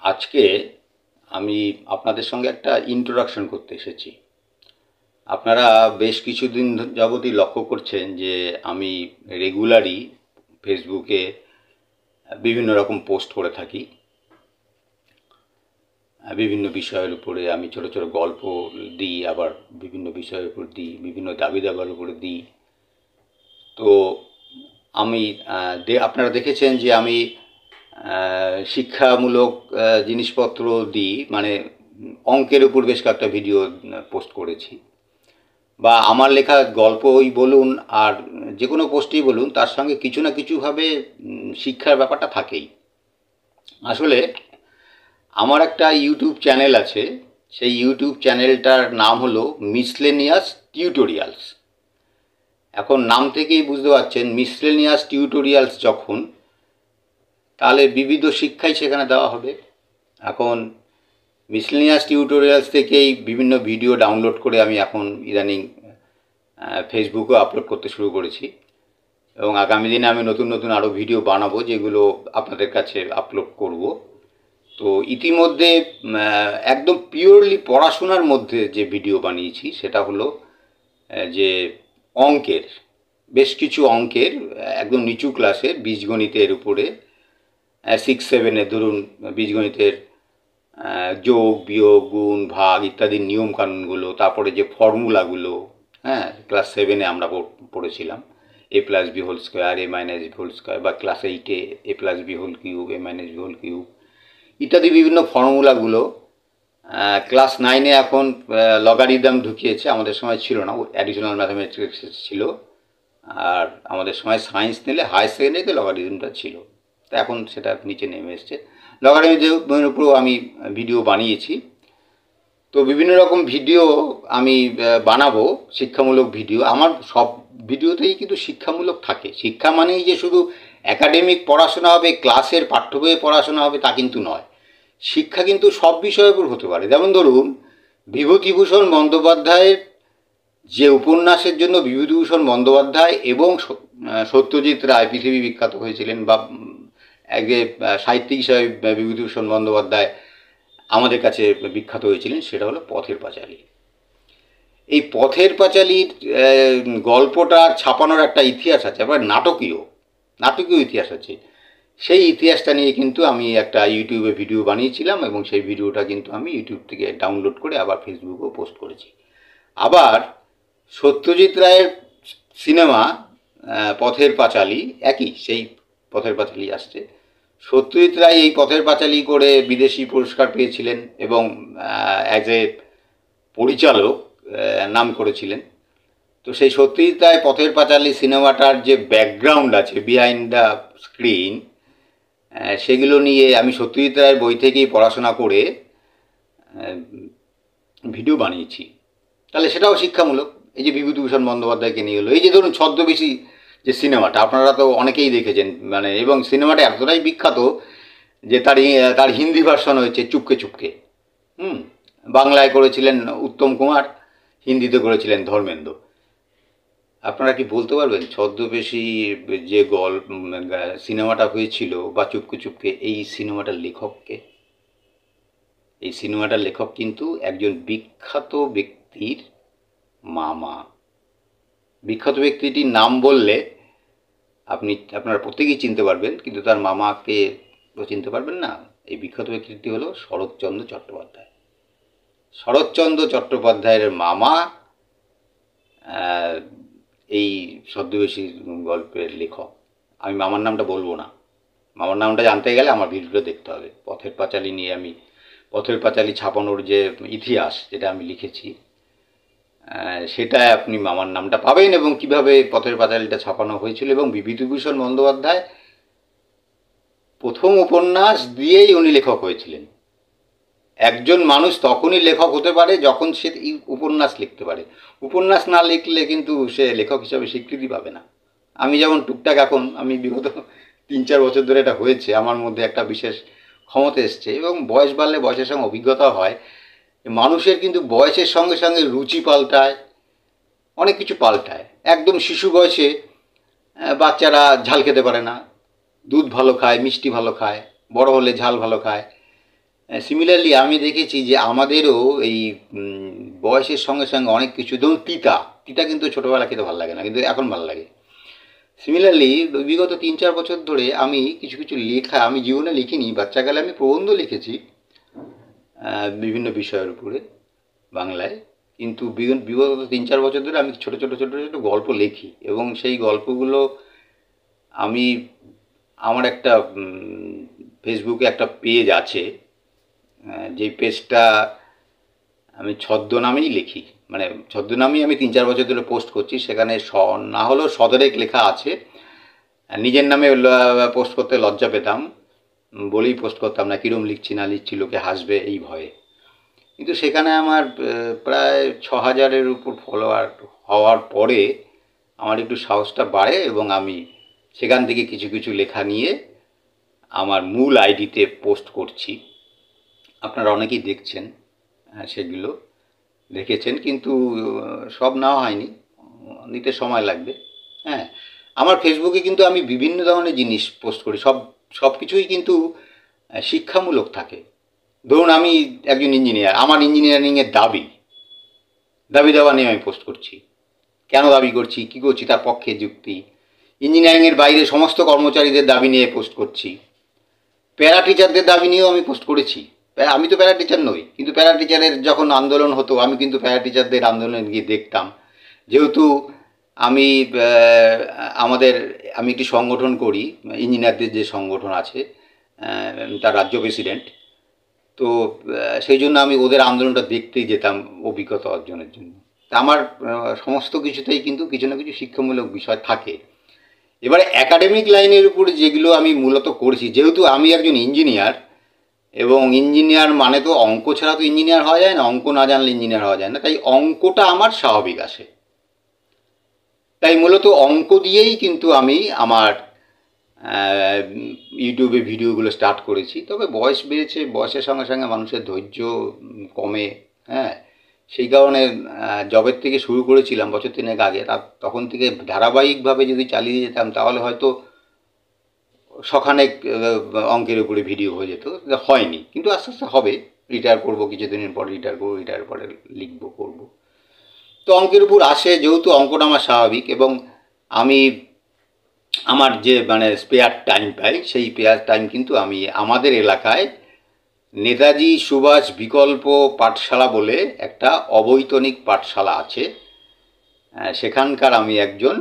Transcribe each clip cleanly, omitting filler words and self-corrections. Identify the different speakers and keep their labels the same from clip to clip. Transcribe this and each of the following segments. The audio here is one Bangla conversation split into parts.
Speaker 1: আজকে আমি আপনাদের সঙ্গে একটা ইন্ট্রোডাকশন করতে এসেছি। আপনারা বেশ কিছুদিন যাবতই লক্ষ্য করছেন যে আমি রেগুলারই ফেসবুকে বিভিন্ন রকম পোস্ট করে থাকি। বিভিন্ন বিষয়ের উপরে আমি ছোট ছোট গল্প দিই, আবার বিভিন্ন বিষয়ের উপর দিই, বিভিন্ন দাবি দাবার উপরে দিই। তো আমি আপনারা দেখেছেন যে আমি শিক্ষামূলক জিনিসপত্র দিই, মানে অঙ্কের উপর বেশ কয়েকটা ভিডিও পোস্ট করেছি, বা আমার লেখা গল্পই বলুন আর যে কোনো পোস্টেই বলুন, তার সঙ্গে কিছু না কিছুভাবে শিক্ষার ব্যাপারটা থাকেই। আসলে আমার একটা ইউটিউব চ্যানেল আছে, সেই ইউটিউব চ্যানেলটার নাম হলো মিসলেনিয়াস টিউটোরিয়ালস। এখন নাম থেকেই বুঝতে পারছেন মিসলেনিয়াস টিউটোরিয়ালস যখন, তাহলে বিবিধ শিক্ষাই সেখানে দেওয়া হবে। এখন মিসলেনিয়াস টিউটোরিয়ালস থেকেই বিভিন্ন ভিডিও ডাউনলোড করে আমি এখন ইদানিং ফেসবুকে আপলোড করতে শুরু করেছি, এবং আগামী দিনে আমি নতুন নতুন আরও ভিডিও বানাবো যেগুলো আপনাদের কাছে আপলোড করব। তো ইতিমধ্যে একদম পিওরলি পড়াশোনার মধ্যে যে ভিডিও বানিয়েছি সেটা হলো যে অঙ্কের, বেশ কিছু অঙ্কের একদম নিচু ক্লাসের বীজগণিতের উপরে 6-7-এর ধরুন বীজগণিতের যোগ বিয়োগ গুণ ভাগ ইত্যাদি নিয়মকানুনগুলো, তারপরে যে ফর্মুলাগুলো, হ্যাঁ, ক্লাস 7-এ আমরা পড়েছিলাম a+b² a-b², বা ক্লাস 8-এ a+b³ a-b³ ইত্যাদি বিভিন্ন ফর্মুলাগুলো। ক্লাস 9-এ এখন লগারিদম ঢুকিয়েছে, আমাদের সময় ছিল না, অ্যাডিশনাল ম্যাথামেটিক্স ছিল। আর আমাদের সময় সায়েন্স নিলে হায়ার সেকেন্ডারিতে লগারিদমটা ছিল, তা এখন সেটা নিচে নেমে এসছে। লগারিদমের উপরেও আমি ভিডিও বানিয়েছি। তো বিভিন্ন রকম ভিডিও আমি বানাবো, শিক্ষামূলক ভিডিও। আমার সব ভিডিওতেই কিন্তু শিক্ষামূলক থাকে। শিক্ষা মানেই যে শুধু একাডেমিক পড়াশোনা হবে, ক্লাসের পাঠ্য বইয়ে পড়াশোনা হবে, তা কিন্তু নয়। শিক্ষা কিন্তু সব বিষয়ের উপর হতে পারে। যেমন ধরুন বিভূতিভূষণ বন্দ্যোপাধ্যায়ের যে উপন্যাসের জন্য বিভূতিভূষণ বন্দ্যোপাধ্যায় এবং সত্যজিৎ রায় পৃথিবী বিখ্যাত হয়েছিলেন, বা আগে সাহিত্যিক হিসাবে বিভূতিভূষণ বন্দ্যোপাধ্যায় আমাদের কাছে বিখ্যাত হয়েছিলেন, সেটা হলো পথের পাঁচালী। এই পথের পাঁচালীর গল্পটা ছাপানোর একটা ইতিহাস আছে, আবার নাটকীয় ইতিহাস আছে। সেই ইতিহাসটা নিয়ে কিন্তু আমি একটা ইউটিউবে ভিডিও বানিয়েছিলাম, এবং সেই ভিডিওটা কিন্তু আমি ইউটিউব থেকে ডাউনলোড করে আবার ফেসবুকেও পোস্ট করেছি। আবার সত্যজিৎ রায়ের সিনেমা পথের পাঁচালী, একই সেই পথের পাঁচালী আসছে। সত্যজিৎ রায় এই পথের পাঁচালী করে বিদেশি পুরস্কার পেয়েছিলেন, এবং অ্যাজ এ পরিচালক নাম করেছিলেন। তো সেই সত্যজিৎ রায় পথের পাঁচালী সিনেমাটার যে ব্যাকগ্রাউন্ড আছে, বিহাইন্ড দ্য স্ক্রিন, সেগুলো নিয়ে আমি সত্যজিৎ রায়ের বই থেকেই পড়াশোনা করে ভিডিও বানিয়েছি। তাহলে সেটাও শিক্ষামূলক। এই যে বিভূতিভূষণ বন্দ্যোপাধ্যায়কে নিয়ে হলো, এই যে ধরুন ছদ্মবেশী যে সিনেমাটা আপনারা তো অনেকেই দেখেছেন, মানে, এবং সিনেমাটা এতটাই বিখ্যাত যে তার হিন্দি ভার্সন হয়েছে চুপকে চুপকে। বাংলায় করেছিলেন উত্তম কুমার, হিন্দিতে করেছিলেন ধর্মেন্দ্র। আপনারা কি বলতে পারবেন ছদ্মবেশী যে সিনেমাটা হয়েছিল, বা চুপকে চুপকে, এই সিনেমাটার লেখককে? এই সিনেমাটার লেখক কিন্তু একজন বিখ্যাত ব্যক্তির মামা। বিখ্যাত ব্যক্তিটির নাম বললে আপনারা প্রত্যেকেই চিনতে পারবেন, কিন্তু তার মামাকে তো চিনতে পারবেন না। এই বিখ্যাত ব্যক্তিটি হলো শরৎচন্দ্র চট্টোপাধ্যায়। শরৎচন্দ্র চট্টোপাধ্যায়ের মামা এই ছদ্মবেশী গল্পের লেখক। আমি মামার নামটা বলবো না। মামার নামটা জানতে গেলে আমার ভিডিওটা দেখতে হবে। পথের পাঁচালী নিয়ে আমি পথের পাঁচালী ছাপানোর যে ইতিহাস, যেটা আমি লিখেছি, সেটা আপনি মামার নামটা পাবেন, এবং কিভাবে পথের পাঁচালীটা ছাপানো হয়েছিল। এবং বিভূতিভূষণ বন্দ্যোপাধ্যায় প্রথম উপন্যাস দিয়েই উনি লেখক হয়েছিলেন। একজন মানুষ তখনই লেখক হতে পারে যখন সে উপন্যাস লিখতে পারে। উপন্যাস না লিখলে কিন্তু সে লেখক হিসাবে স্বীকৃতি পাবে না। আমি যেমন টুকটাক, এখন আমি বিগত 3-4 বছর ধরে এটা হয়েছে, আমার মধ্যে একটা বিশেষ ক্ষমতা এসছে, এবং বয়স বাড়লে বয়সের সঙ্গে অভিজ্ঞতা হয়। মানুষের কিন্তু বয়সের সঙ্গে সঙ্গে রুচি পাল্টায়, অনেক কিছু পাল্টায়। একদম শিশু বয়সে বাচ্চারা ঝাল খেতে পারে না, দুধ ভালো খায়, মিষ্টি ভালো খায়। বড় হলে ঝাল ভালো খায়। সিমিলারলি আমি দেখেছি যে আমাদেরও এই বয়সের সঙ্গে সঙ্গে অনেক কিছু, ধরুন তিতা তিতা কিন্তু ছোটোবেলা খেতে ভালো লাগে না, কিন্তু এখন ভালো লাগে। সিমিলারলি বিগত 3-4 বছর ধরে আমি কিছু কিছু লেখা, আমি জীবনে লিখিনি, বাচ্চাকালে আমি প্রবন্ধ লিখেছি বিভিন্ন বিষয়ের উপরে বাংলায়, কিন্তু বিগত 3-4 বছর ধরে আমি ছোটো ছোটো ছোটো ছোটো গল্প লিখি, এবং সেই গল্পগুলো আমি আমার একটা ফেসবুকে একটা পেজ আছে, যে পেজটা আমি ছদ্মনামেই লিখি, মানে ছদ্মনামেই আমি 3-4 বছর ধরে পোস্ট করছি। সেখানে না হলেও শতরেক লেখা আছে। নিজের নামে পোস্ট করতে লজ্জা পেতাম বলেই পোস্ট করতাম না, কীরম লিখছি না লিখছি লোকে হাসবে এই ভয়ে। কিন্তু সেখানে আমার প্রায় 6,000-এর উপর ফলোয়ার হওয়ার পরে আমার একটু সাহসটা বাড়ে, এবং আমি সেখান থেকে কিছু কিছু লেখা নিয়ে আমার মূল আইডিতে পোস্ট করছি। আপনারা অনেকেই দেখছেন, সেগুলো দেখেছেন, কিন্তু সব নেওয়া হয়নি, নিতে সময় লাগবে। হ্যাঁ, আমার ফেসবুকে কিন্তু আমি বিভিন্ন ধরনের জিনিস পোস্ট করি, সব কিছুই কিন্তু শিক্ষামূলক থাকে। ধরুন আমি একজন ইঞ্জিনিয়ার, আমার ইঞ্জিনিয়ারিংয়ের দাবি দেওয়া নিয়ে আমি পোস্ট করছি, কেন দাবি করছি, কী করছি, তার পক্ষে যুক্তি। ইঞ্জিনিয়ারিংয়ের বাইরে সমস্ত কর্মচারীদের দাবি নিয়ে পোস্ট করছি। প্যারা টিচারদের দাবি নিয়েও আমি পোস্ট করেছি। আমি তো প্যারা টিচার নই, কিন্তু প্যারা টিচারের যখন আন্দোলন হতো আমি কিন্তু প্যারা টিচারদের আন্দোলনে গিয়ে দেখতাম। যেহেতু আমি আমি একটি সংগঠন করি, ইঞ্জিনিয়ারদের যে সংগঠন আছে, তার রাজ্য প্রেসিডেন্ট, তো সেই জন্য আমি ওদের আন্দোলনটা দেখতেই যেতাম অভিজ্ঞতা অর্জনের জন্য। তা আমার সমস্ত কিছুতেই কিন্তু কিছু না কিছু শিক্ষামূলক বিষয় থাকে। এবারে একাডেমিক লাইনের উপরে যেগুলো আমি মূলত করেছি, যেহেতু আমি একজন ইঞ্জিনিয়ার, এবং ইঞ্জিনিয়ার মানে তো অঙ্ক ছাড়া তো ইঞ্জিনিয়ার হওয়া যায় না, অঙ্ক না জানলে ইঞ্জিনিয়ার হওয়া যায় না, তাই অঙ্কটা আমার স্বাভাবিক আসে। তাই মূলত অঙ্ক দিয়েই কিন্তু আমি আমার ইউটিউবে ভিডিওগুলো স্টার্ট করেছি। তবে বয়স বেড়েছে, বয়সের সঙ্গে সঙ্গে মানুষের ধৈর্য কমে। হ্যাঁ, সেই কারণে জবের থেকে শুরু করেছিলাম বছর 3 আগে, তখন থেকে ধারাবাহিকভাবে যদি চালিয়ে যেতাম তাহলে হয়তো শখানেক অঙ্কের উপরে ভিডিও হয়ে যেত, হয়নি, কিন্তু আস্তে আস্তে হবে। রিটায়ার করবো কিছুদিনের পর, রিটায়ার করবো, রিটায়ার পরে লিখবো, করবো। তো অঙ্কের উপর আসে, যেহেতু অঙ্কটা আমার স্বাভাবিক, এবং আমি আমার যে মানে স্পেয়ার টাইম পাই, সেই স্পেয়ার টাইম কিন্তু আমি আমাদের এলাকায় নেতাজি সুভাষ বিকল্প পাঠশালা বলে একটা অবৈতনিক পাঠশালা আছে, সেখানকার আমি একজন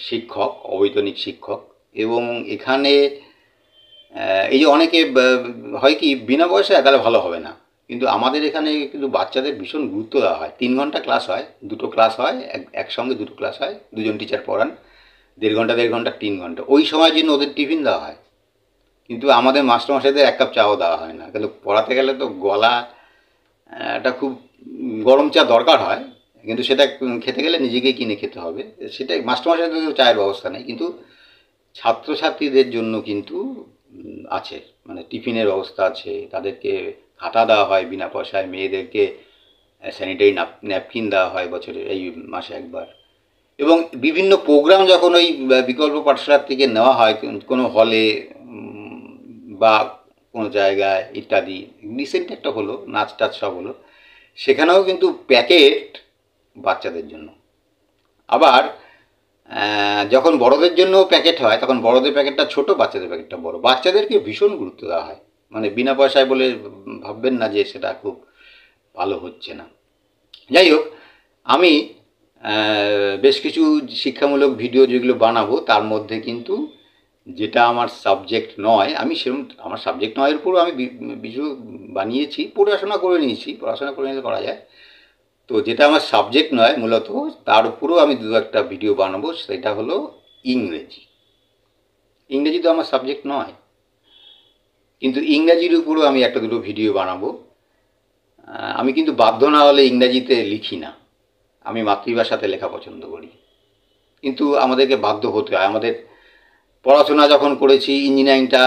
Speaker 1: শিক্ষক, অবৈতনিক শিক্ষক। এবং এখানে এই যে অনেকে হয় কি বিনা পয়সায়, তাহলে ভালো হবে না, কিন্তু আমাদের এখানে কিন্তু বাচ্চাদের ভীষণ গুরুত্ব দেওয়া হয়। 3 ঘন্টা ক্লাস হয়, 2টো ক্লাস হয়, একসঙ্গে 2টো ক্লাস হয়, 2জন টিচার পড়ান, 1.5 ঘন্টা 3 ঘন্টা। ওই সময়ের জন্য ওদের টিফিন দেওয়া হয়, কিন্তু আমাদের মাস্টারমশাইদের 1 কাপ চাও দেওয়া হয় না। কিন্তু পড়াতে গেলে তো একটা খুব গরম চা দরকার হয়, কিন্তু সেটা খেতে গেলে নিজেকেই কিনে খেতে হবে। সেটাই, মাস্টারমশাইদের তো চায়ের ব্যবস্থা নেই, কিন্তু ছাত্রছাত্রীদের জন্য কিন্তু আছে, মানে টিফিনের ব্যবস্থা আছে, তাদেরকে খাতা দেওয়া হয় বিনা পয়সায়, মেয়েদেরকে স্যানিটারি ন্যাপকিন দেওয়া হয় বছরে, এই মাসে একবার। এবং বিভিন্ন প্রোগ্রাম যখন ওই বিকল্প পাঠশালার থেকে নেওয়া হয় কোনো হলে বা কোনো জায়গায় ইত্যাদি, রিসেন্ট একটা হলো, নাচ টাচ সব হলো, সেখানেও কিন্তু প্যাকেট বাচ্চাদের জন্য। আবার যখন বড়দের জন্য প্যাকেট হয়, তখন বড়দের প্যাকেটটা ছোট, বাচ্চাদের প্যাকেটটা বড়। বাচ্চাদেরকে ভীষণ গুরুত্ব দেওয়া হয়, মানে বিনা পয়সায় বলে ভাববেন না যে সেটা খুব ভালো হচ্ছে না। যাই হোক, আমি বেশ কিছু শিক্ষামূলক ভিডিও যেগুলো বানাবো, তার মধ্যে কিন্তু যেটা আমার সাবজেক্ট নয়, আমি সেরকম, আমার সাবজেক্ট নয়ের উপরও আমি ভিডিও বানিয়েছি, পড়াশোনা করে নিয়েছি, পড়াশোনা করে নিলে করা যায়। তো যেটা আমার সাবজেক্ট নয় মূলত, তার উপরেও আমি 2-1টা ভিডিও বানাবো। সেটা হলো ইংরেজি। ইংরেজি তো আমার সাবজেক্ট নয়, কিন্তু ইংরাজির উপরেও আমি 1-2টো ভিডিও বানাবো। আমি কিন্তু বাধ্য না হলে ইংরাজিতে লিখি না, আমি মাতৃভাষাতে লেখা পছন্দ করি, কিন্তু আমাদেরকে বাধ্য হতে হয়। আমাদের পড়াশোনা যখন করেছি, ইঞ্জিনিয়ারিংটা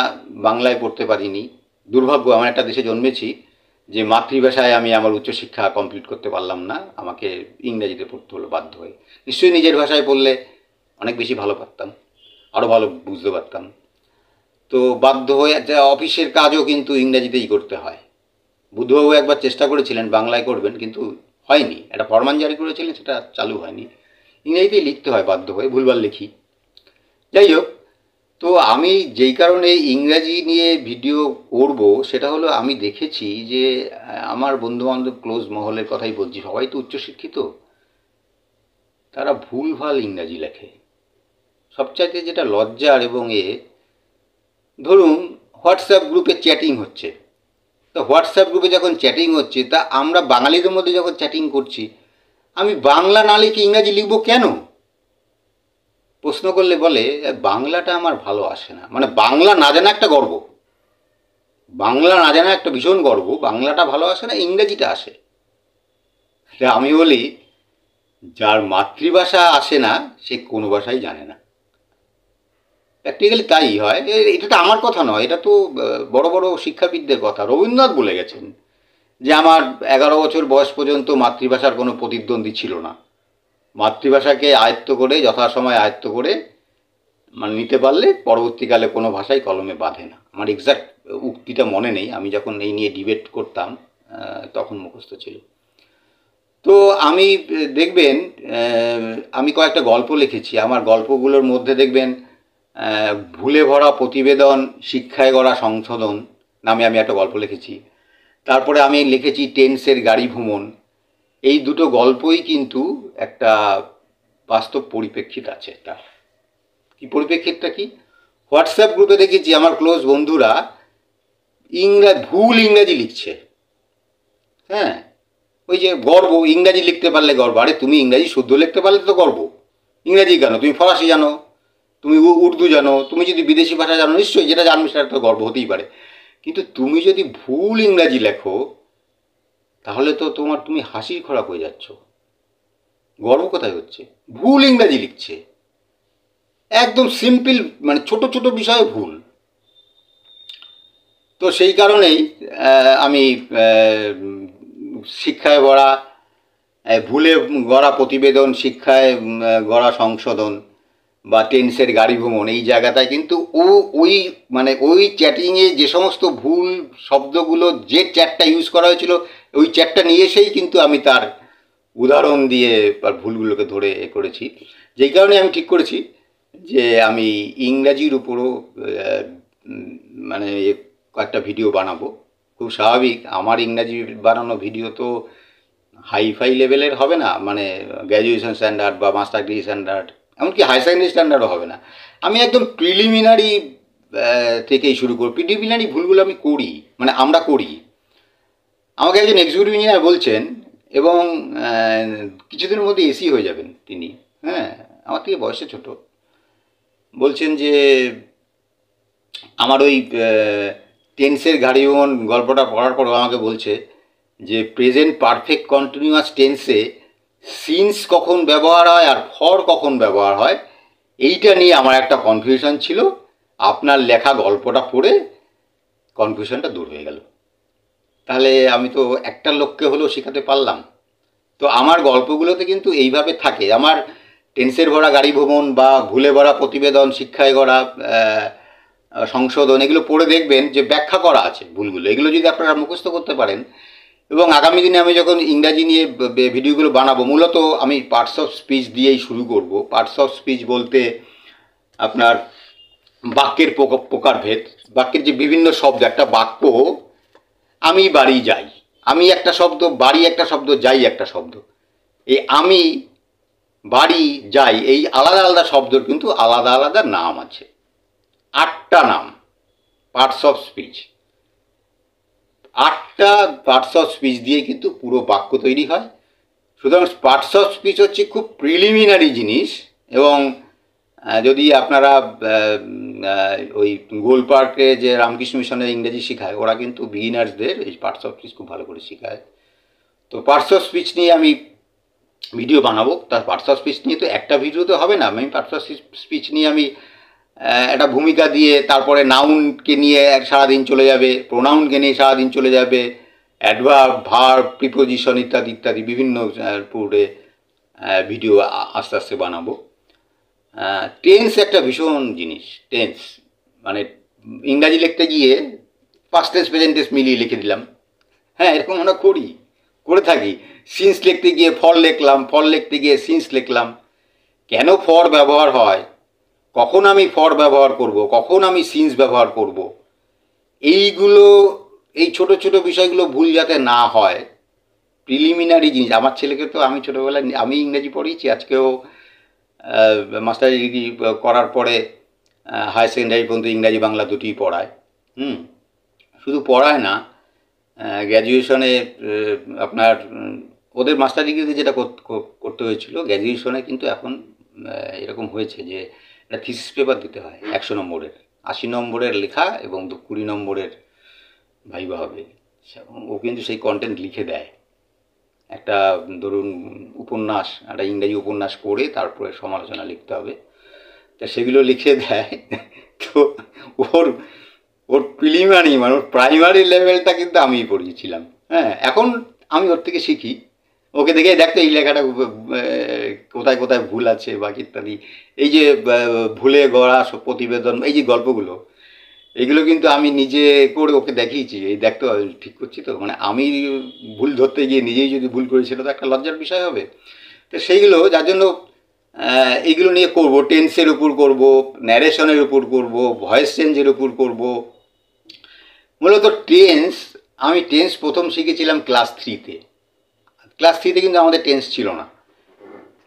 Speaker 1: বাংলায় পড়তে পারিনি, দুর্ভাগ্য। আমার একটা দেশে জন্মেছি যে মাতৃভাষায় আমি আমার উচ্চশিক্ষা কমপ্লিট করতে পারলাম না, আমাকে ইংরেজিতে পড়তে হলো বাধ্য হয়ে। নিশ্চয়ই নিজের ভাষায় পড়লে অনেক বেশি ভালো পারতাম, আরও ভালো বুঝতে পারতাম। তো বাধ্য হয়ে অফিসের কাজও কিন্তু ইংরাজিতেই করতে হয়। বুদ্ধবাবু একবার চেষ্টা করেছিলেন বাংলায় করবেন, কিন্তু হয়নি। একটা ফরমান জারি করেছিলেন, সেটা চালু হয়নি। ইংরেজিতেই লিখতে হয় বাধ্য হয়ে, ভুলভাল লিখি। যাই হোক, তো আমি যেই কারণে ইংরাজি নিয়ে ভিডিও করব সেটা হলো, আমি দেখেছি যে আমার বন্ধুবান্ধব ক্লোজ মহলের কথাই বলছি, সবাই তো উচ্চশিক্ষিত, তারা ভুলভাল ইংরাজি লেখে। সবচাইতে যেটা লজ্জার এবং ধরুন হোয়াটসঅ্যাপ গ্রুপে চ্যাটিং হচ্ছে, তো হোয়াটসঅ্যাপ গ্রুপে যখন চ্যাটিং হচ্ছে, তা আমরা বাঙালিদের মধ্যে যখন চ্যাটিং করছি, আমি বাংলা না লিখে ইংরাজি লিখব কেন? প্রশ্ন করলে বলে বাংলাটা আমার ভালো আসে না। মানে বাংলা না জানা একটা গর্ব, বাংলা না জানা একটা ভীষণ গর্ব, বাংলাটা ভালো আসে না, ইংরেজিটা আসে। আমি বলি, যার মাতৃভাষা আসে না সে কোনো ভাষাই জানে না। প্র্যাকটিক্যালি তাই হয়। এটা তো আমার কথা নয়, এটা তো বড় বড় শিক্ষাবিদদের কথা। রবীন্দ্রনাথ বলে গেছেন যে আমার 11 বছর বয়স পর্যন্ত মাতৃভাষার কোনো প্রতিদ্বন্দ্বী ছিল না। মাতৃভাষাকে আয়ত্ত করে, যথাসময়ে আয়ত্ত করে মানে নিতে পারলে পরবর্তীকালে কোনো ভাষাই কলমে বাঁধে না। আমার এক্সাক্ট উক্তিটা মনে নেই, আমি যখন এই নিয়ে ডিবেট করতাম তখন মুখস্থ ছিল। তো আমি দেখবেন আমি কয়েকটা গল্প লিখেছি, আমার গল্পগুলোর মধ্যে দেখবেন ভুলে ভরা প্রতিবেদন, শিক্ষায় গড়া সংশোধন নামে আমি একটা গল্প লিখেছি। তারপরে আমি লিখেছি টেন্সের গাড়ি ভ্রমণ। এই দুটো গল্পই কিন্তু একটা বাস্তব পরিপ্রেক্ষিত আছে। তার কি পরিপ্রেক্ষিতটা কি? হোয়াটসঅ্যাপ গ্রুপে দেখেছি আমার ক্লোজ বন্ধুরা ভুল ইংরাজি লিখছে। হ্যাঁ, ওই যে গর্ব, ইংরাজি লিখতে পারলে গর্ব। আরে তুমি ইংরাজি শুদ্ধ লিখতে পারলে তো গর্ব, ইংরাজি কেন? তুমি ফরাসি জানো, তুমি উর্দু জানো, তুমি যদি বিদেশি ভাষা জানো, নিশ্চয়ই যেটা জানবে সেটা তো গর্ব হতেই পারে। কিন্তু তুমি যদি ভুল ইংরাজি লেখো তাহলে তো তুমি হাসির খোরাক হয়ে যাচ্ছ। গর্ব কোথায় হচ্ছে? ভুল ইংরাজি লিখছে, একদম সিম্পল, মানে ছোট ছোট বিষয়ে ভুল। তো সেই কারণেই আমি শিক্ষায় গড়া ভুলে গড়া প্রতিবেদন, শিক্ষায় গড়া সংশোধন বা টেন্সের গাড়ি ভ্রমণ, এই জায়গাটায় কিন্তু ওই চ্যাটিংয়ে যে সমস্ত ভুল শব্দগুলো, যে চ্যাটটা ইউজ করা হয়েছিল, ওই চ্যাটটা নিয়ে এসেই কিন্তু আমি তার উদাহরণ দিয়ে তার ভুলগুলোকে ধরে করেছি। যেই কারণে আমি ঠিক করেছি যে আমি ইংরাজির উপরও মানে কয়েকটা ভিডিও বানাবো। খুব স্বাভাবিক, আমার ইংরাজি বানানো ভিডিও তো হাইফাই লেভেলের হবে না, মানে গ্র্যাজুয়েশন স্ট্যান্ডার্ড বা মাস্টার ডিগ্রি স্ট্যান্ডার্ড, এমনকি হাই সেকেন্ডারি স্ট্যান্ডার্ডও হবে না। আমি একদম প্রিলিমিনারি থেকেই শুরু করি। প্রিলিমিনারি ভুলগুলো আমি করি, মানে আমরা করি। আমাকে একজন এক্সিকিউটিভ ইঞ্জিনিয়ার বলছেন, এবং কিছুদিনের মধ্যে এসি হয়ে যাবেন তিনি। হ্যাঁ, আমার থেকে বয়সে ছোট। বলছেন যে আমার ওই টেন্সের গাড়ি ভ্রমণ গল্পটা পড়ার পর আমাকে বলছে যে প্রেজেন্ট পারফেক্ট কন্টিনিউয়াস টেন্সে সিন্স কখন ব্যবহার হয় আর ফর কখন ব্যবহার হয়, এইটা নিয়ে আমার একটা কনফিউশন ছিল। আপনার লেখা গল্পটা পড়ে কনফিউশনটা দূর হয়ে গেল। তাহলে আমি তো একটা লোককে হলেও শেখাতে পারলাম। তো আমার গল্পগুলোতে কিন্তু এইভাবে থাকে। আমার টেন্সের ভরা গাড়ি ভ্রমণ বা ভুলে ভরা প্রতিবেদন, শিক্ষায় গড়া সংশোধন, এগুলো পড়ে দেখবেন যে ব্যাখ্যা করা আছে ভুলগুলো। এগুলো যদি আপনারা মুখস্থ করতে পারেন, এবং আগামী দিনে আমি যখন ইংরাজি নিয়ে ভিডিওগুলো বানাবো, মূলত আমি পার্টস অফ স্পিচ দিয়েই শুরু করব। পার্টস অফ স্পিচ বলতে আপনার বাক্যের প্রকারভেদ, বাক্যের যে বিভিন্ন শব্দ, একটা বাক্য আমি বাড়ি যাই, আমি একটা শব্দ, বাড়ি একটা শব্দ, যাই একটা শব্দ। এই আমি, বাড়ি, যাই, এই আলাদা আলাদা শব্দের কিন্তু আলাদা আলাদা নাম আছে। 8টা নাম পার্টস অফ স্পিচ। 8টা পার্টস অফ স্পিচ দিয়ে কিন্তু পুরো বাক্য তৈরি হয়। সুতরাং পার্টস অফ স্পিচ হচ্ছে খুব প্রিলিমিনারি জিনিস। এবং যদি আপনারা ওই গোল পার্কে যে রামকৃষ্ণ মিশনের ইংরেজি শেখায়, ওরা কিন্তু বিগিনার্সদের এই পার্টস অফ স্পিচ খুব ভালো করে শেখায়। তো পার্টস অফ স্পিচ নিয়ে আমি ভিডিও বানাবো। তার পার্টস অফ স্পিচ নিয়ে তো একটা ভিডিওতে হবে না। আমি পার্টস অফ স্পিচ নিয়ে আমি একটা ভূমিকা দিয়ে, তারপরে নাউনকে নিয়ে সারাদিন চলে যাবে, প্রোনাউনকে নিয়ে সারাদিন চলে যাবে, অ্যাডভার্ব, ভার্ব, প্রিপোজিশন ইত্যাদি ইত্যাদি বিভিন্ন পুরো ভিডিও আস্তে আস্তে বানাবো। টেন্স একটা ভীষণ জিনিস। টেন্স মানে ইংরাজি লিখতে গিয়ে পাস্ট টেন্স প্রেজেন্ট টেন্স মিলিয়ে লিখে দিলাম। হ্যাঁ, এরকম আমরা করে থাকি। সিন্স লিখতে গিয়ে ফর লিখলাম, ফর লিখতে গিয়ে সিন্স লিখলাম। কেন ফর ব্যবহার হয়, কখন আমি ফর ব্যবহার করব, কখন আমি সিন্স ব্যবহার করব, এইগুলো, এই ছোট ছোট বিষয়গুলো ভুল যাতে না হয়, প্রিলিমিনারি জিনিস। আমার ছেলেকে তো আমি ছোটোবেলায় আমি ইংরেজি পড়িয়েছি, আজকেও মাস্টার ডিগ্রি করার পরে হায়ার সেকেন্ডারি পর্যন্ত ইংরাজি বাংলা দুটোই পড়ায়। শুধু পড়ায় না, গ্র্যাজুয়েশনে আপনার ওদের মাস্টার ডিগ্রিতে যেটা করতে হয়েছিল, গ্র্যাজুয়েশনে কিন্তু এখন এরকম হয়েছে যে একটা থিসিস পেপার দিতে হয় 100 নম্বরের, 80 নম্বরের লেখা এবং 20 নম্বরের ভাইবা হবে। ও কিন্তু সেই কন্টেন্ট লিখে দেয়। একটা ধরুন উপন্যাস, একটা ইংরাজি উপন্যাস পড়ে তারপরে সমালোচনা লিখতে হবে, তা সেগুলো লিখে দেয়। তো ওর প্রিলিমিনারি মানে ওর প্রাইমারি লেভেলটা কিন্তু আমিই পড়িয়েছিলাম। হ্যাঁ, এখন আমি ওর থেকে শিখি, ওকে দেখে দেখতে এই লেখাটা কোথায় কোথায় ভুল আছে বা ইত্যাদি। এই যে ভুলে গড়া সব প্রতিবেদন, এই যে গল্পগুলো, এগুলো কিন্তু আমি নিজে করে ওকে দেখিয়েছি, এই দেখতে ঠিক করছি তো। মানে আমি ভুল ধরতে গিয়ে নিজেই যদি ভুল করি সেটা তো একটা লজ্জার বিষয় হবে। তো সেইগুলো যার জন্য এইগুলো নিয়ে করব, টেন্সের উপর করব, ন্যারেশনের উপর করব, ভয়েস চেঞ্জের উপর করব। মূলত আমি টেন্স প্রথম শিখেছিলাম ক্লাস 3-তে। ক্লাস 3-তে কিন্তু আমাদের টেন্স ছিল না।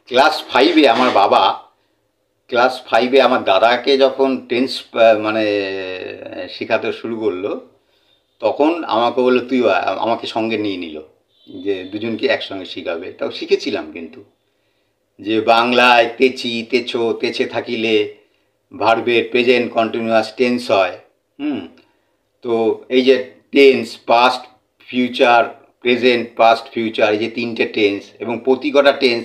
Speaker 1: ক্লাস 5-এ আমার বাবা, ক্লাস 5-এ আমার দাদাকে যখন টেন্স মানে শেখাতে শুরু করলো, তখন আমাকে বললো তুই, আমাকে সঙ্গে নিয়ে নিল যে দুজনকে একসঙ্গে শেখাবে। তাও শিখেছিলাম কিন্তু, যে বাংলায় তেচি, তেছো, তেছে থাকিলে ভার্বের প্রেজেন্ট কন্টিনিউয়াস টেন্স হয়। তো এই যে tense, past, future, present, past, future, এই যে 3টে টেন্স, এবং প্রতি কটা টেন্স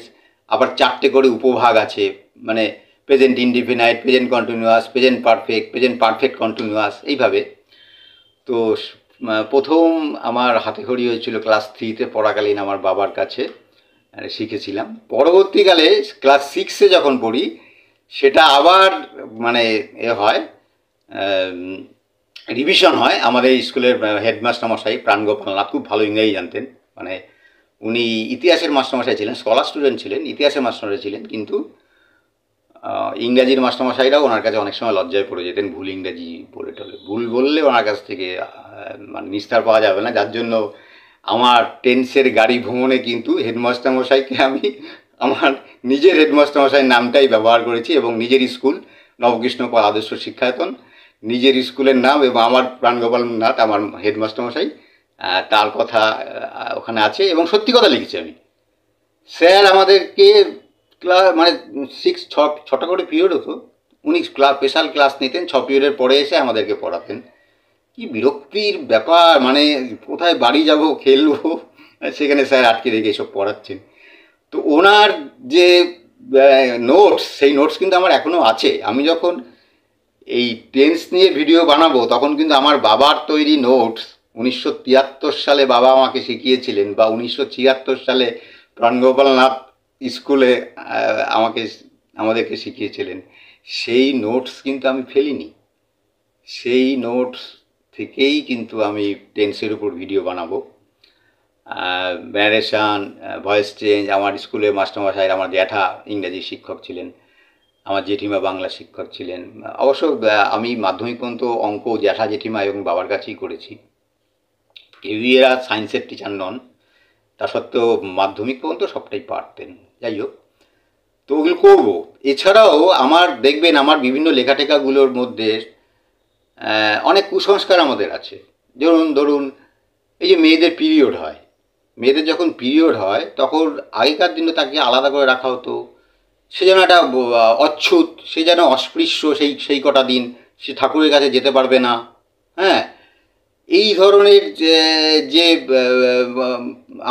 Speaker 1: আবার 4টে করে উপভাগ আছে, মানে present indefinite, present continuous, present perfect, present perfect continuous, এইভাবে। তো প্রথম আমার হাতে খড়ি হয়েছিল ক্লাস 3-তে পড়াকালীন আমার বাবার কাছে শিখেছিলাম। পরবর্তীকালে ক্লাস 6-এ যখন পড়ি, সেটা আবার মানে হয়, রিভিশন হয়। আমাদের স্কুলের হেডমাস্টার মশাই প্রাণগোপাল নাথ খুব ভালো ইংরেজি জানতেন। মানে উনি ইতিহাসের মাস্টারমশাই ছিলেন, স্কলার স্টুডেন্ট ছিলেন, ইতিহাসের মাস্টারমশাই ছিলেন, কিন্তু ইংরাজির মাস্টারমশাইরাও ওনার কাছে অনেক সময় লজ্জায় পড়ে যেতেন ভুল ইংরাজি বলে টলে। ভুল বললে ওনার কাছ থেকে মানে নিস্তার পাওয়া যাবে না। যার জন্য আমার টেন্সের গাড়ি ভ্রমণে কিন্তু হেডমাস্টারমশাইকে আমি আমার নিজের হেডমাস্টারমশাইয়ের নামটাই ব্যবহার করেছি, এবং নিজের স্কুল নবকৃষ্ণ পাল আদর্শ শিক্ষায়তন, নিজের স্কুলের নাম এবং আমার প্রাণগোপাল নাথ আমার হেডমাস্টারমশাই, তার কথা ওখানে আছে, এবং সত্যি কথা লিখেছি আমি। স্যার আমাদেরকে মানে 6টা করে পিরিয়ড হতো, উনি স্পেশাল ক্লাস নিতেন, 6 পিরিয়ডের পরে এসে আমাদেরকে পড়াতেন। কি বিরক্তির ব্যাপার, মানে কোথায় বাড়ি যাব, খেলবো, সেখানে স্যার আটকে রেখে এসব পড়াচ্ছেন। তো ওনার যে নোটস, সেই নোটস কিন্তু আমার এখনও আছে। আমি যখন এই টেন্স নিয়ে ভিডিও বানাবো, তখন কিন্তু আমার বাবার তৈরি নোটস, 1973 সালে বাবা আমাকে শিখিয়েছিলেন, বা 1976 সালে প্রাণগোপাল নাথ স্কুলে আমাদেরকে শিখিয়েছিলেন, সেই নোটস কিন্তু আমি ফেলিনি। সেই নোটস থেকেই কিন্তু আমি টেন্সের উপর ভিডিও বানাবো। ন্যারেশন, ভয়েস চেঞ্জ, আমার স্কুলের মাস্টারমশাই, আমার জ্যাঠা ইংরাজি শিক্ষক ছিলেন, আমার জেঠিমা বাংলা শিক্ষক ছিলেন। অবশ্য আমি মাধ্যমিক পর্যন্ত অঙ্ক জ্যাঠা জেঠিমা এবং বাবার কাছেই করেছি। কেউই এরা সায়েন্সের টিচার নন, তা সত্ত্বেও মাধ্যমিক পর্যন্ত সবটাই পারতেন। যাই হোক, তো ওগুলো করবো। এছাড়াও আমার দেখবেন আমার বিভিন্ন লেখাটেখাগুলোর মধ্যে অনেক কুসংস্কার আমাদের আছে। ধরুন এই যে মেয়েদের পিরিয়ড হয়, মেয়েদের যখন পিরিয়ড হয় তখন আগেকার দিনে তাকে আলাদা করে রাখা হতো, সে যেন একটা অচ্ছুত, সে যেন অস্পৃশ্য, সেই কটা দিন সে ঠাকুরের কাছে যেতে পারবে না। হ্যাঁ, এই ধরনের যে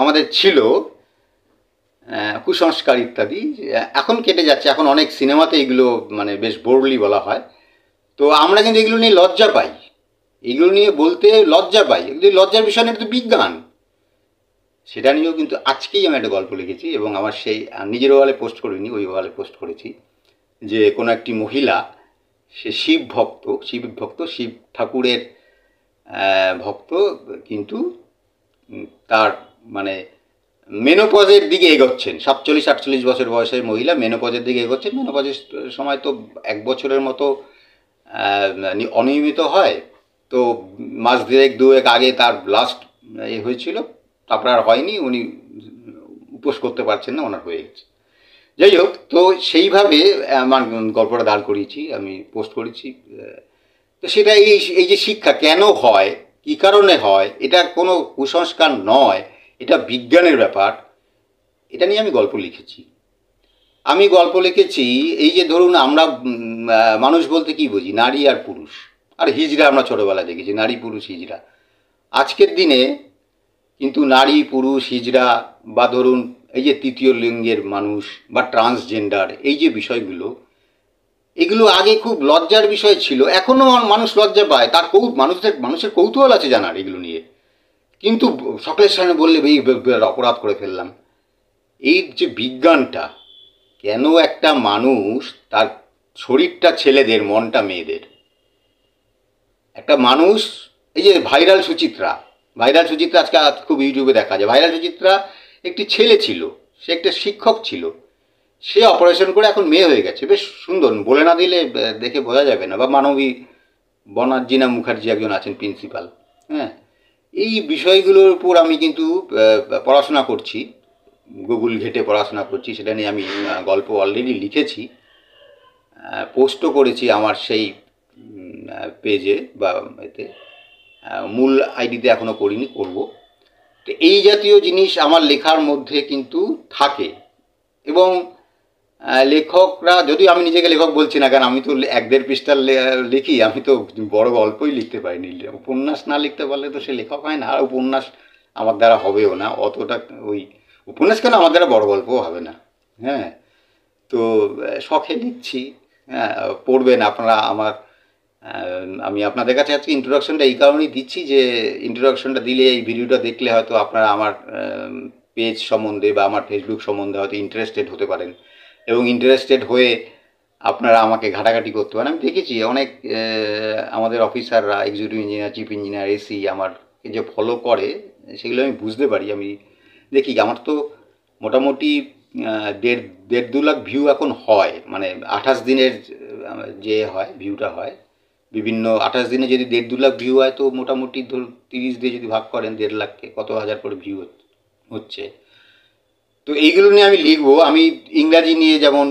Speaker 1: আমাদের ছিল কুসংস্কার ইত্যাদি, এখন কেটে যাচ্ছে। এখন অনেক সিনেমাতে এগুলো মানে বেশ বোল্ডলি বলা হয়। তো আমরা কিন্তু এগুলো নিয়ে লজ্জা পাই, এগুলো নিয়ে বলতে লজ্জা পাই। এগুলো লজ্জার বিষয় নিয়ে তো বিজ্ঞান, সেটা নিয়েও কিন্তু আজকেই আমি একটা গল্প লিখেছি, এবং আমার সেই নিজের ওয়ালে পোস্ট করিনি, ওই ওয়ালে পোস্ট করেছি, যে কোনো একটি মহিলা সে শিব ভক্ত শিব ঠাকুরের ভক্ত, কিন্তু তার মানে মেনোপজের দিকে এগোচ্ছেন। 47-48 বছর বয়সের মহিলা মেনোপজের দিকে এগোচ্ছেন। মেনোপজের সময় তো 1 বছরের মতো অনিয়মিত হয়, তো মাস দুয়েক আগে তার লাস্ট হয়েছিল, তারপর আর হয়নি, উনি উপোস করতে পারছেন না, ওনার হয়ে গেছে। যাই হোক, তো সেইভাবে আমার গল্পটা দাঁড় করিয়েছি, আমি পোস্ট করেছি। তো সেটা এই যে শিক্ষা কেন হয়, কী কারণে হয়, এটা কোনো কুসংস্কার নয়, এটা বিজ্ঞানের ব্যাপার, এটা নিয়ে আমি গল্প লিখেছি। এই যে ধরুন আমরা মানুষ বলতে কি বুঝি, নারী আর পুরুষ, আর হিজড়া আমরা ছোটোবেলায় দেখেছি, নারী পুরুষ হিজড়া। আজকের দিনে কিন্তু নারী পুরুষ হিজড়া বা ধরুন এই যে তৃতীয় লিঙ্গের মানুষ বা ট্রান্সজেন্ডার, এই যে বিষয়গুলো, এগুলো আগে খুব লজ্জার বিষয় ছিল, এখনও মানুষ লজ্জা পায়, তার মানুষের কৌতূহল আছে জানার এগুলো নিয়ে, কিন্তু সকলের সামনে বললে অপরাধ করে ফেললাম। এই যে বিজ্ঞানটা, কেন একটা মানুষ তার শরীরটা ছেলেদের, মনটা মেয়েদের, একটা মানুষ, এই যে ভাইরাল সুচিত্রা আজকে খুব ইউটিউবে দেখা যায়। ভাইরাল সুচিত্রা একটি ছেলে ছিল, সে একটা শিক্ষক ছিল, সে অপারেশন করে এখন মেয়ে হয়ে গেছে, বেশ সুন্দর, বলে না দিলে দেখে বোঝা যাবে না। বা মানবী বনার্জিনা মুখার্জি একজন আছেন প্রিন্সিপাল। হ্যাঁ, এই বিষয়গুলোর উপর আমি কিন্তু পড়াশোনা করছি, গুগল ঘেটে পড়াশোনা করছি, সেটা নিয়ে আমি গল্প অলরেডি লিখেছি, পোস্টও করেছি আমার সেই পেজে বা এতে, মূল আইডিতে এখনও করিনি, করব। তো এই জাতীয় জিনিস আমার লেখার মধ্যে কিন্তু থাকে। এবং লেখকরা, যদিও আমি নিজেকে লেখক বলছি না, কারণ আমি তো 1-1.5 পৃষ্ঠার লিখি, আমি তো বড় গল্পই লিখতে পারিনি। উপন্যাস না লিখতে পারলে তো সে লেখক হয় না, আর উপন্যাস আমার দ্বারা হবেও না অতটা, ওই উপন্যাস কেন আমার দ্বারা বড় গল্পও হবে না। হ্যাঁ, তো শখে লিখছি। হ্যাঁ, পড়বেন আপনারা আমার, আমি আপনাদের কাছে আজকে ইন্ট্রোডাকশনটা এই কারণেই দিচ্ছি যে ইন্ট্রোডাকশনটা দিলে, এই ভিডিওটা দেখলে হয়তো আপনারা আমার পেজ সম্বন্ধে বা আমার ফেসবুক সম্বন্ধে হয়তো ইন্টারেস্টেড হতে পারেন, এবং ইন্টারেস্টেড হয়ে আপনারা আমাকে ঘাটাঘাটি করতে পারেন। আমি দেখেছি অনেক আমাদের অফিসাররা, executive engineer, chief engineer, AC আমাকে যে ফলো করে, সেগুলো আমি বুঝতে পারি। আমি দেখি আমার তো মোটামুটি 1.5-2 লাখ ভিউ এখন হয়, মানে 28 দিনের যে হয় ভিউটা হয়, বিভিন্ন 28 দিনে যদি 1.5-2 লাখ ভিউ হয়, তো মোটামুটি ধরুন 30 দিয়ে যদি ভাগ করেন 1.5 লাখকে, কত হাজার করে ভিউ হচ্ছে। তো এইগুলো নিয়ে আমি লিখবো। আমি ইংরাজি নিয়ে যেমন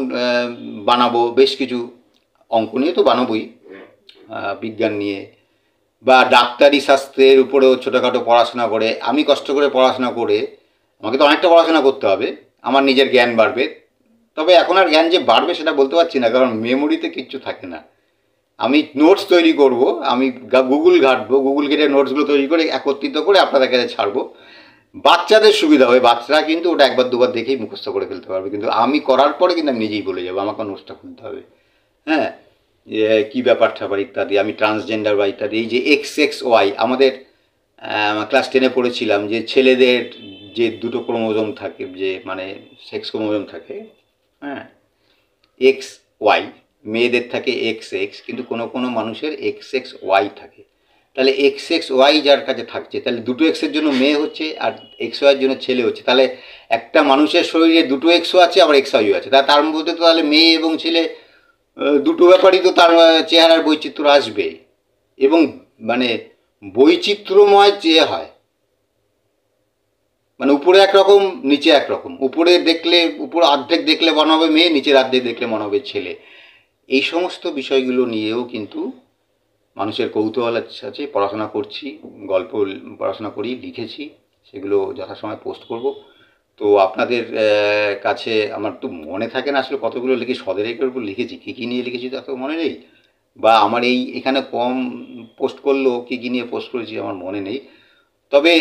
Speaker 1: বানাবো, বেশ কিছু অঙ্ক নিয়ে তো বানাবোই, বিজ্ঞান নিয়ে, বা ডাক্তারি শাস্ত্রের উপরেও ছোটোখাটো পড়াশোনা করে, আমি কষ্ট করে পড়াশোনা করে, আমাকে তো অনেকটা পড়াশোনা করতে হবে, আমার নিজের জ্ঞান বাড়বে। তবে এখন আর জ্ঞান যে বাড়বে সেটা বলতে পারছি না, কারণ মেমোরিতে কিচ্ছু থাকে না। আমি নোটস তৈরি করব, আমি গুগল ঘাটবো, গুগল ঘেটে নোটসগুলো তৈরি করে একত্রিত করে আপনাদের কাছে ছাড়বো। বাচ্চাদের সুবিধা হবে, বাচ্চারা কিন্তু ওটা 1-2 বার দেখেই মুখস্থ করে ফেলতে পারবে, কিন্তু আমি করার পরে কিন্তু আমি নিজেই বলে যাবো, আমাকে নোটসটা খুলতে হবে। হ্যাঁ, কী ব্যাপার ঠ্যাপার ইত্যাদি, আমি ট্রান্সজেন্ডার বা ইত্যাদি, এই যে XXY, আমাদের ক্লাস 10-এ পড়েছিলাম যে ছেলেদের যে 2টো ক্রোমোজোম থাকে, যে মানে সেক্স ক্রোমোজোম থাকে, হ্যাঁ, XY, মেয়েদের থাকে XX, কিন্তু কোনো কোনো মানুষের XXY থাকে। তাহলে XXY যার কাছে থাকছে, তাহলে 2টো Xের জন্য মেয়ে হচ্ছে আর XYয়ের জন্য ছেলে হচ্ছে, তাহলে একটা মানুষের শরীরে 2টো Xও আছে আবার XYও আছে, তার মধ্যে তো তাহলে মেয়ে এবং ছেলে দুটো ব্যাপারই তো তার চেহারার বৈচিত্র্য আসবে, এবং মানে বৈচিত্র্যময় যে হয়, মানে উপরে একরকম নিচে একরকম, উপরে দেখলে, উপর অর্ধেক দেখলে মনে হবে মেয়ে, নিচের অর্ধেক দেখলে মনে হবে ছেলে। এই সমস্ত বিষয়গুলো নিয়েও কিন্তু মানুষের কৌতূহল আছে, পড়াশোনা করছি, গল্প পড়াশোনা করি, লিখেছি, সেগুলো যথাসময় পোস্ট করব। তো আপনাদের কাছে আমার তো মনে থাকে না আসলে কতগুলো লিখে, 100-এর উপর লিখেছি, কী কী নিয়ে লিখেছি তা তো মনে নেই, বা আমার এখানে কম পোস্ট করলেও কী কী নিয়ে পোস্ট করেছি আমার মনে নেই। তবে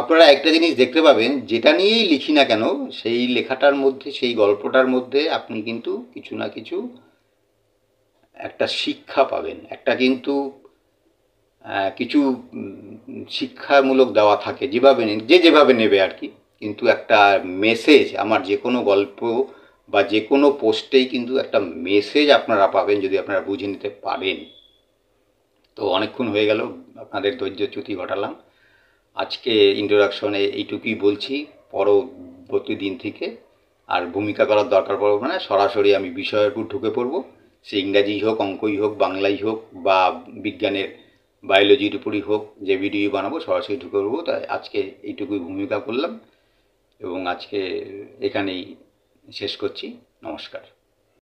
Speaker 1: আপনারা একটা জিনিস দেখতে পাবেন, যেটা নিয়েই লিখি না কেন, সেই লেখাটার মধ্যে, সেই গল্পটার মধ্যে আপনি কিন্তু কিছু না কিছু একটা শিক্ষা পাবেন, একটা কিন্তু কিছু শিক্ষামূলক দেওয়া থাকে, যেভাবে যেভাবে নেবে আর কি, কিন্তু একটা মেসেজ, আমার যে কোনো গল্প বা যে কোনো পোস্টেই কিন্তু একটা মেসেজ আপনারা পাবেন যদি আপনারা বুঝে নিতে পারেন। তো অনেকক্ষণ হয়ে গেল, আপনাদের ধৈর্যচ্যুতি ঘটালাম। আজকে ইন্ট্রোডাকশনে এইটুকুই বলছি। পরবর্তী দিন থেকে আর ভূমিকা করার দরকার পড়বে না, সরাসরি আমি বিষয়ের উপর ঢুকে পড়বো। সে ইংরাজি হোক, অঙ্কই হোক, বাংলাই হোক, বা বিজ্ঞানের বায়োলজির উপরই হোক, যে ভিডিও বানাবো সরাসরি ঢুকে পড়বো। তাই আজকে এইটুকুই ভূমিকা করলাম এবং আজকে এখানেই শেষ করছি। নমস্কার।